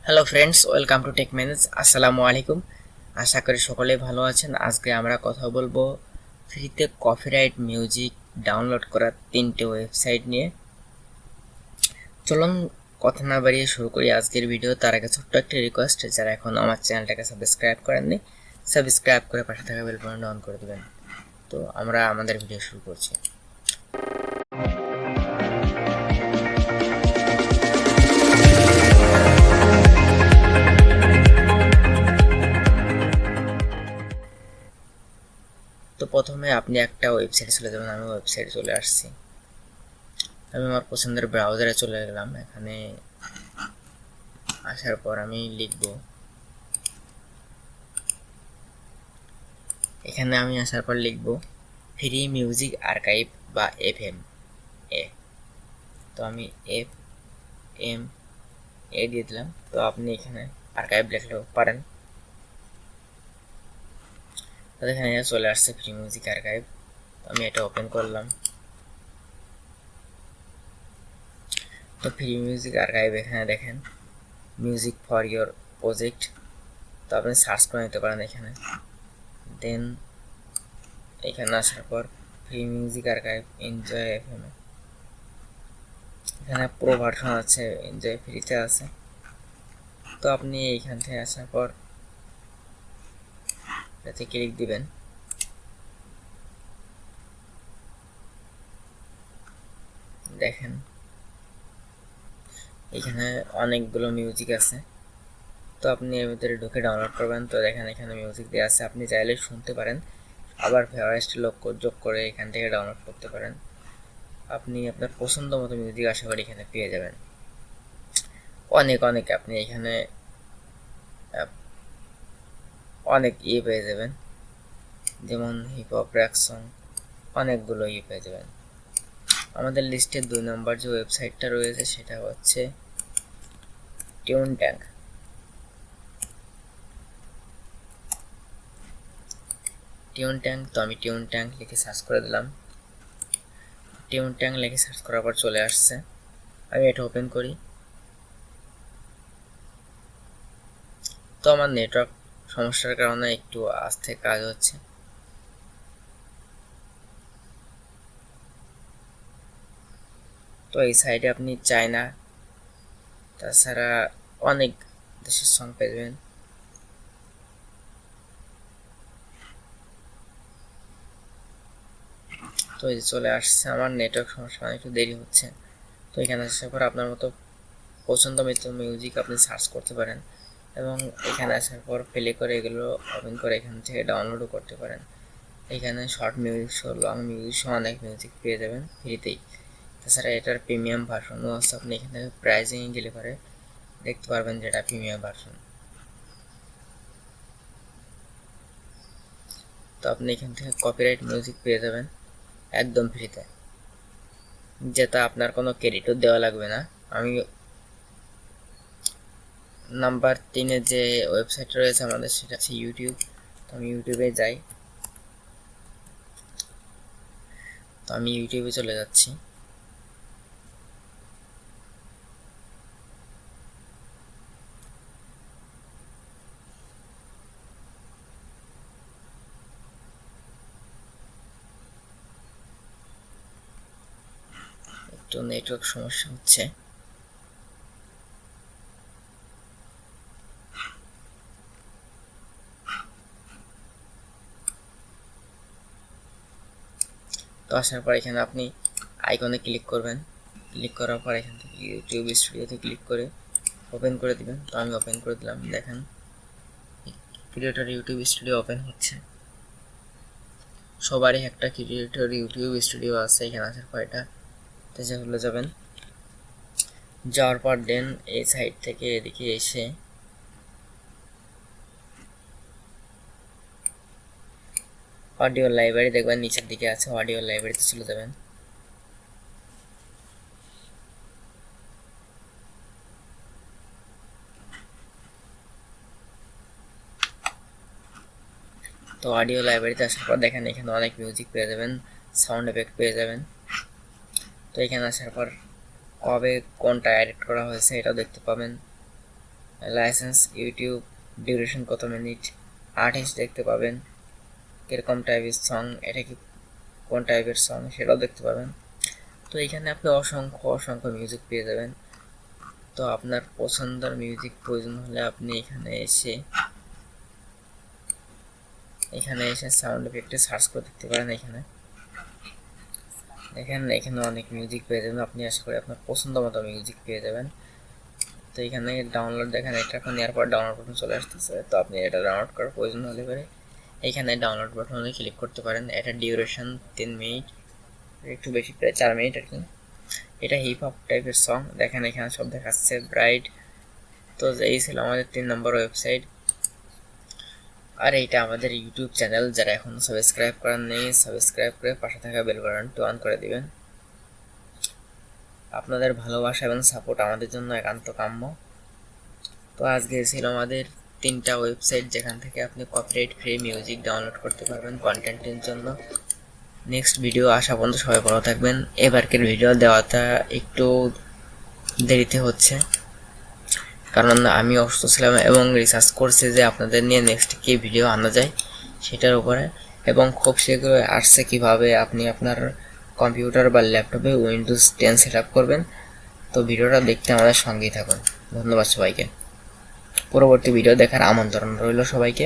Hello friends, welcome to tech manage. আসসালামু আলাইকুম। আশা করি সকলে ভালো আছেন। আজকে আমরা কথা বলবো ফ্রিতে কপিরাইট মিউজিক ডাউনলোড করার 3টে ওয়েবসাইট নিয়ে। চলুন কথা না বাড়িয়ে শুরু করি আজকের ভিডিও। তার আগে ছোট্ট একটা রিকোয়েস্ট, যারা এখন আমার চ্যানেলটাকে সাবস্ক্রাইব করেননি, সাবস্ক্রাইব করে পাশে থাকা বেল বাটনটা অন করে দেবেন। তো আমরা আমাদের ভিডিও শুরু করছি। তো প্রথমে আপনি একটা ওয়েবসাইটে চলে যাবেন। আমি ওয়েবসাইটে চলে আসছি। আমি আমার পছন্দের ব্রাউজারে চলে গেলাম। এখানে আসার পর আমি লিখব, এখানে আমি আসার পর লিখব ফ্রি মিউজিক আর্কাইভ বা FM-A। তো আমি FM-A দিয়ে দিলাম। তো আপনি এখানে আর্কাইভ লিখলেও পারেন। তো এখানে চলে আসছে ফ্রি মিউজিক আর্কাইভ। তো আমি এটা ওপেন করলাম। তো ফ্রি মিউজিক আর্কাইভ এখানে দেখেন মিউজিক ফর ইয়োর প্রজেক্ট। তো আপনি সার্চ করে নিতে পারেন এখানে। দেন এখানে আসার পর free music archive enjoy FM-A, এখানে প্রো ভার্সন আছে, এনজয় ফ্রিতে আছে। তো আপনি এইখান থেকে আসার পর এতে ক্লিক দিবেন। দেখেন এখানে অনেকগুলো মিউজিক আছে। তো আপনি এর ভিতরে ঢুকে ডাউনলোড করবেন। তো দেখেন এখানে মিউজিক দেওয়া আছে, আপনি চাইলে শুনতে পারেন, আবার ফেভারিট যোগ করে এখান থেকে ডাউনলোড করতে পারেন। আপনি আপনার পছন্দ মতো মিউজিক আশা করি এখানে পেয়ে যাবেন। অনেক আপনি এখানে অনেক পেয়ে যাবেন, যেমন হিপ হপ, র‍্যাক সং, অনেকগুলো পেয়ে যাবেন। আমাদের লিস্টের 2 নম্বর যে ওয়েবসাইটটা রয়েছে সেটা হচ্ছে টিউন ট্যাঙ্ক। তো আমি টিউন ট্যাঙ্ক লিখে সার্চ করে দিলাম। টিউন ট্যাঙ্ক লিখে সার্চ করার পর চলে আসছে। আমি এটা ওপেন করি। তো আমার নেটওয়ার্ক সমস্যার কারণে একটু আস্তে কাজ হচ্ছে। তো এই সাইডে আপনি চায়না, তাছাড়া অনেক দেশের সং পেয়ে যাবেন। তো এই চলে আসছে। আমার নেটওয়ার্ক সমস্যা, একটু দেরি হচ্ছে। তো এখানে আসার পর আপনার মতো পছন্দ মতো মিউজিক আপনি সার্চ করতে পারেন, এবং এখানে আসার পর প্লে করে এগুলো ওপেন করে এখান থেকে ডাউনলোডও করতে পারেন। এখানে শর্ট মিউজিক সহ, লং মিউজিক সহ অনেক মিউজিক পেয়ে যাবেন ফ্রিতেই। তাছাড়া এটার প্রিমিয়াম ভার্সনও আছে। আপনি এখানে প্রাইজিংয়ে গেলে পরে দেখতে পারবেন যে এটা প্রিমিয়াম ভার্সন। তো আপনি এখান থেকে কপিরাইট মিউজিক পেয়ে যাবেন একদম ফ্রিতে, যেটা আপনার কোনো ক্রেডিটও দেওয়া লাগবে না। আমি নাম্বার 3-এ যে ওয়েবসাইট রয়েছে আমাদের, সেটা হচ্ছে ইউটিউব। তো আমি ইউটিউবে যাই। তো আমি ইউটিউবে চলে যাচ্ছি। একটু নেটওয়ার্ক সমস্যা হচ্ছে। তো আসার পর এখানে আপনি আইকনে ক্লিক করবেন। ক্লিক করার পর এখান থেকে ইউটিউব স্টুডিওতে ক্লিক করে ওপেন করে দিবেন। তো আমি ওপেন করে দিলাম। দেখেন ক্রিয়েটর ইউটিউব স্টুডিও ওপেন হচ্ছে। সবারই একটা ক্রিয়েটর ইউটিউব স্টুডিও আছে। এখানে আসার পর এটাতে চলে যাবেন। যাওয়ার পর দেন এই সাইড থেকে এদিকে এসে অডিও লাইব্রেরি দেখবেন নিচের দিকে আছে, অডিও লাইব্রেরিতে চলে যাবেন। তো অডিও লাইব্রেরিতে আসার পর দেখেন এখানে অনেক মিউজিক পেয়ে যাবেন, সাউন্ড এফেক্ট পেয়ে যাবেন। তো এখানে আসার পর কবে কোনটা এডিট করা হয়েছে এটাও দেখতে পাবেন। লাইসেন্স, ইউটিউব, ডিউরেশন কত মিনিট, আর্টিস্ট দেখতে পাবেন, কিরকম টাইপের সং, এটা কি কোন টাইপের সং সেটাও দেখতে পাবেন। তো এখানে আপনি অসংখ্য অসংখ্য মিউজিক পেয়ে যাবেন। তো আপনার পছন্দের মিউজিক প্রয়োজন হলে আপনি এখানে এসে সাউন্ড এফেক্টে সার্চ করে দেখতে পারেন। এখানে অনেক মিউজিক পেয়ে যাবেন, আপনি আশা করি আপনার পছন্দ মতো মিউজিক পেয়ে যাবেন। তো এখানে ডাউনলোড দেখেন, এটা এখন এরপর ডাউনলোড বাটন চলে আসতেছে। তো আপনি এটা ডাউনলোড করার প্রয়োজন হলে পরে এখানে ডাউনলোড বাটনে ক্লিক করতে পারেন। এটা ডিউরেশন 3 মিনিট, একটু বেশি, প্রায় 4 মিনিট আর কি। এটা হিপ হপ টাইপের সং, দেখেন এখানে সব দেখাচ্ছে ব্রাইট। তো এই ছিল আমাদের 3 নম্বর ওয়েবসাইট। আর এইটা আমাদের ইউটিউব চ্যানেল, যারা এখনো সাবস্ক্রাইব করেন নেই সাবস্ক্রাইব করে পাশে থাকা বেল বাটনটি অন করে দিবেন। আপনাদের ভালোবাসা এবং সাপোর্ট আমাদের জন্য একান্ত কাম্য। তো আজকে ছিল আমাদের 3টা ওয়েবসাইট যেখান থেকে আপনি কপিরাইট ফ্রি মিউজিক ডাউনলোড করতে পারবেন কন্টেন্টের জন্য। নেক্সট ভিডিও আসা পর্যন্ত সবাই ভালো থাকবেন। এবারকের ভিডিও দেওয়াটা একটু দেরিতে হচ্ছে, কারণ আমি অসুস্থ ছিলাম এবং রিসার্চ করছি যে আপনাদের নিয়ে নেক্সট কি ভিডিও আনা যায় সেটার উপরে, এবং খুব শীঘ্রই আসছে কিভাবে আপনি আপনার কম্পিউটার বা ল্যাপটপে উইন্ডোজ 10 সেট আপ করবেন। তো ভিডিওটা দেখতে আমাদের সঙ্গেই থাকুন। ধন্যবাদ সবাইকে। পরবর্তী ভিডিও দেখার আমন্ত্রণ রইল সবাইকে।